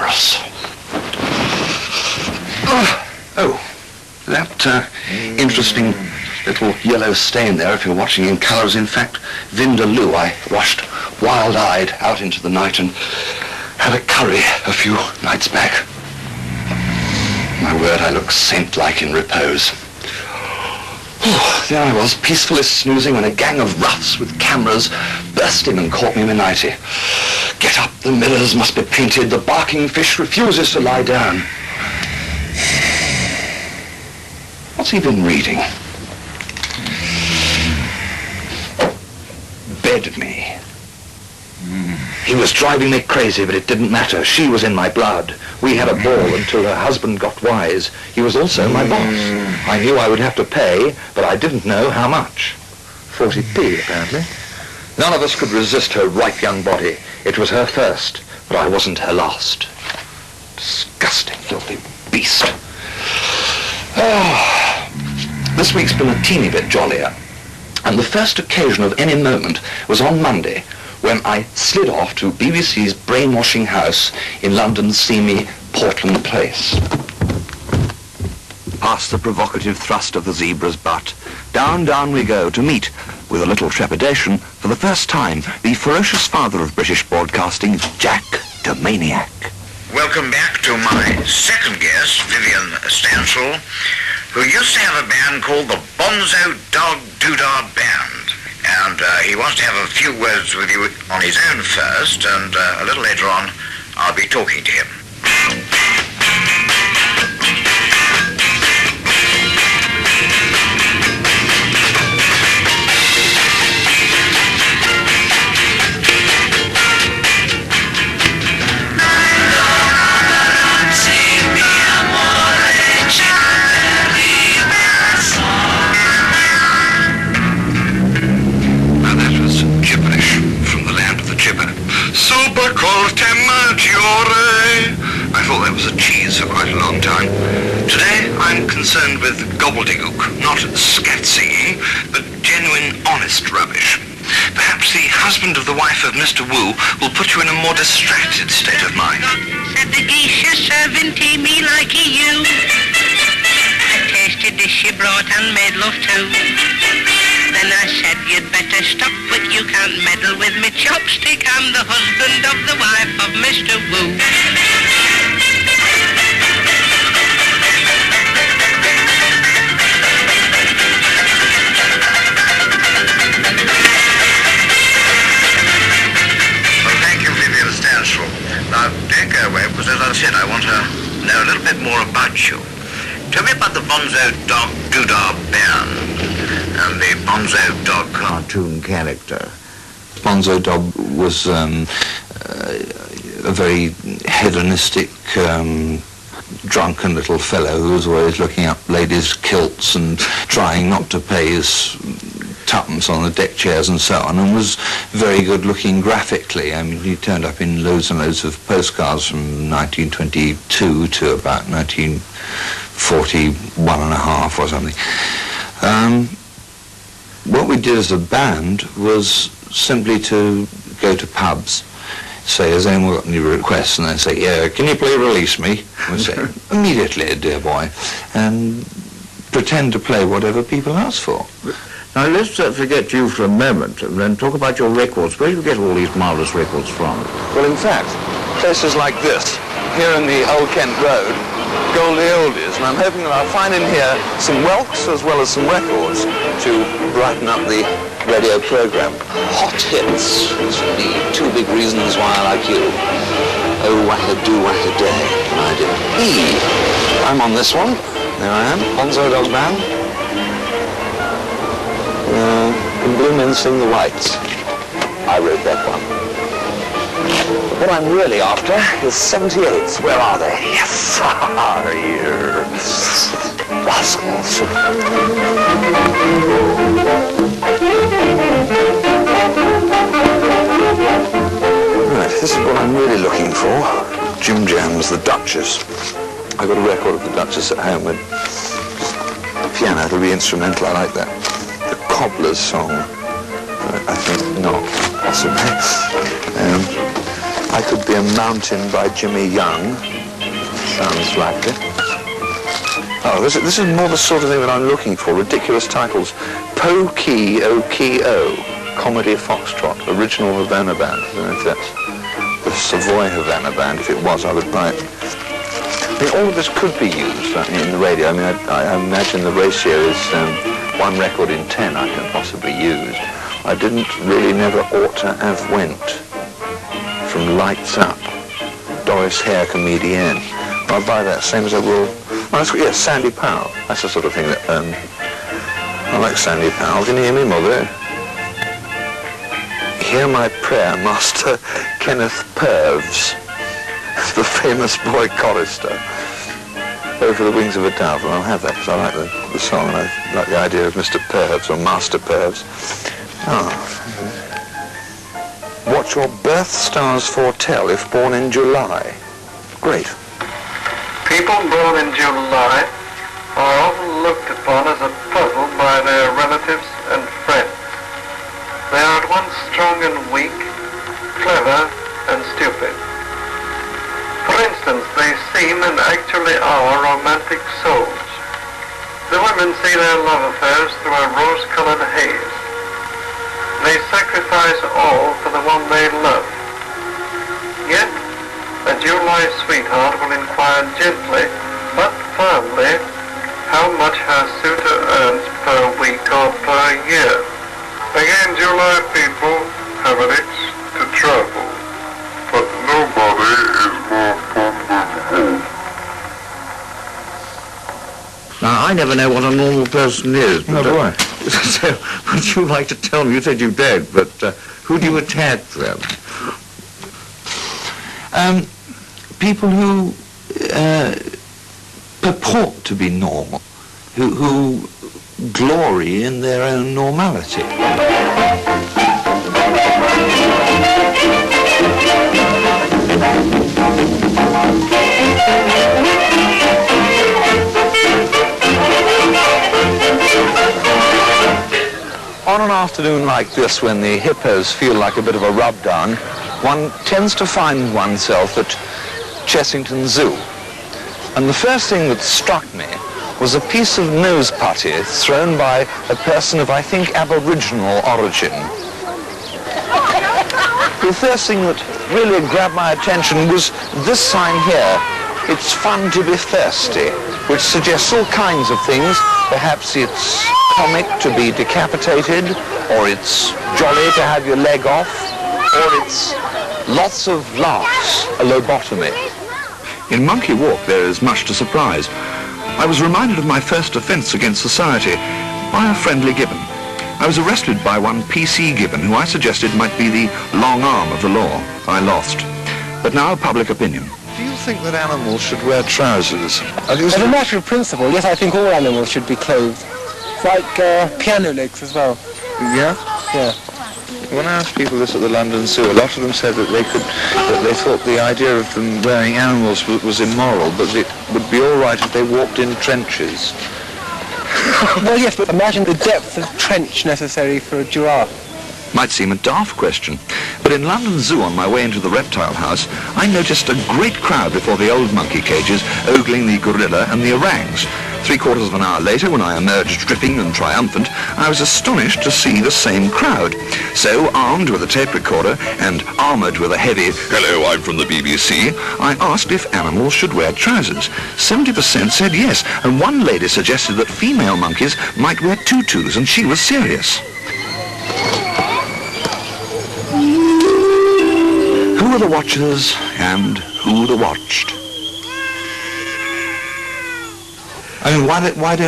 dangerous. Oh, that interesting little yellow stain there, if you're watching in colour, is in fact Vindaloo. I rushed wild-eyed out into the night and had a curry a few nights back. My word, I look saint-like in repose. Oh, there I was, peacefully snoozing when a gang of roughs with cameras burst in and caught me in the nightie. Get up, the mirrors must be painted, the barking fish refuses to lie down. What's he been reading? Bed me. He was driving me crazy, but it didn't matter. She was in my blood. We had a ball until her husband got wise. He was also my boss. I knew I would have to pay, but I didn't know how much. 40p, apparently. None of us could resist her ripe young body. It was her first, but I wasn't her last. Disgusting, filthy beast. This week's been a teeny bit jollier. And the first occasion of any moment was on Monday, when I slid off to BBC's brainwashing house in London's seamy Portland Place. Past the provocative thrust of the zebra's butt, down we go to meet, with a little trepidation, for the first time, the ferocious father of British broadcasting, Jack the Maniac. Welcome back to my second guest, Vivian Stanshall, who used to have a band called the Bonzo Dog Doo-Dah Band. And he wants to have a few words with you on his own first, and a little later on, I'll be talking to him. I thought that was a cheese for quite a long time. Today, I'm concerned with gobbledygook, not scat singing, but genuine, honest rubbish. Perhaps the husband of the wife of Mr. Wu will put you in a more distracted state of mind. Said the geisha serving tea me like you. I tasted dish she brought and made love to. Then I said you'd better stop, but you can't meddle with me chopstick. I'm the husband of the wife of Mr. Wu. Well, thank you, Vivian Stanshall. Now, don't go away, because as I said, I want to know a little bit more about you. Tell me about the Bonzo Dog Doo-Dah Band and the Bonzo Dog cartoon character. Bonzo Dog was a very hedonistic, drunken little fellow who was always looking up ladies' kilts and trying not to pay his tuppence on the deck chairs and so on, and was very good looking graphically. I mean, he turned up in loads and loads of postcards from 1922 to about 1941 and a half or something. What we did as a band was simply to go to pubs, say, has anyone got any requests? And they'd say, yeah, can you play Release Me? We'd say, immediately, dear boy, and pretend to play whatever people ask for. Now, let's forget you for a moment and then talk about your records. Where do you get all these marvellous records from? Well, in fact, places like this, here in the Old Kent Road, Goldie Oldies, and I'm hoping that I'll find in here some whelks as well as some records to brighten up the radio program. Hot hits is the two big reasons why I like you. Oh, whack-a-do, whack-a-day, my dear. I'm on this one. There I am, Bonzo Dog Band. Can Blue Men Sing the Whites? I wrote that one. What I'm really after is 78s. Where are they? Yes, here. Rascals. Right, this is what I'm really looking for. Jim Jam's The Duchess. I've got a record of The Duchess at home with piano. It'll be instrumental. I like that. The Cobbler's Song. I think not, possibly. I Could Be a Mountain by Jimmy Young. Sounds likely. Oh, this is more the sort of thing that I'm looking for. Ridiculous titles. Po-Key-O-Key-O, Comedy Foxtrot, original Havana Band. I don't know if that's the Savoy Havana Band. If it was, I would buy it. I mean, all of this could be used in the radio. I mean, I imagine the ratio is 1 record in 10 I can possibly use. I didn't really never ought to have went from Lights Up, Doris Hare Comedienne. I'll buy that, same as I will. Oh, yes, Sandy Powell. That's the sort of thing that I like Sandy Powell. Can you hear me, Mother? Hear My Prayer, Master Kenneth Purves, the famous boy chorister. Over the Wings of a Dove. I'll have that because I like the song and I like the idea of Mr. Purves or Master Purves. Oh. What your birth stars foretell if born in July. Great. People born in July are often looked upon as a puzzle by their relatives and friends. They are at once strong and weak, clever and stupid. For instance, they seem and actually are romantic souls. The women see their love affairs through a rose-colored haze. They sacrifice all for the one they love. Yet, a July sweetheart will inquire gently, but firmly, how much her suitor earns per week or per year. Again, July people have an itch to travel, but nobody is more fond of home. Now, I never know what a normal person is. Oh, boy. So, would you like to tell me? You said you did, but who do you attack then? People who purport to be normal, who glory in their own normality. On an afternoon like this, when the hippos feel like a bit of a rub-down, one tends to find oneself at Chessington Zoo. And the first thing that struck me was a piece of nose putty thrown by a person of, I think, Aboriginal origin. The first thing that really grabbed my attention was this sign here. It's fun to be thirsty, which suggests all kinds of things. Perhaps it's comic to be decapitated, or it's jolly to have your leg off, or it's lots of laughs, a lobotomy. In Monkey Walk, there is much to surprise. I was reminded of my first offence against society by a friendly gibbon. I was arrested by one PC gibbon, who I suggested might be the long arm of the law. I lost. But now public opinion. Do you think that animals should wear trousers? As a matter of principle, yes, I think all animals should be clothed. It's like piano legs as well. Yeah? Yeah. When I asked people this at the London Zoo, a lot of them said that they thought the idea of them wearing animals was immoral, but it would be all right if they walked in trenches. Well, yes, but imagine the depth of trench necessary for a giraffe. Might seem a daft question, but in London Zoo on my way into the reptile house, I noticed a great crowd before the old monkey cages, ogling the gorilla and the orangs. 3/4 of an hour later, when I emerged dripping and triumphant, I was astonished to see the same crowd. So, armed with a tape recorder and armoured with a heavy, "Hello, I'm from the BBC," I asked if animals should wear trousers. 70% said yes, and one lady suggested that female monkeys might wear tutus, and she was serious. Who are the watchers and who the watched? I mean, why don't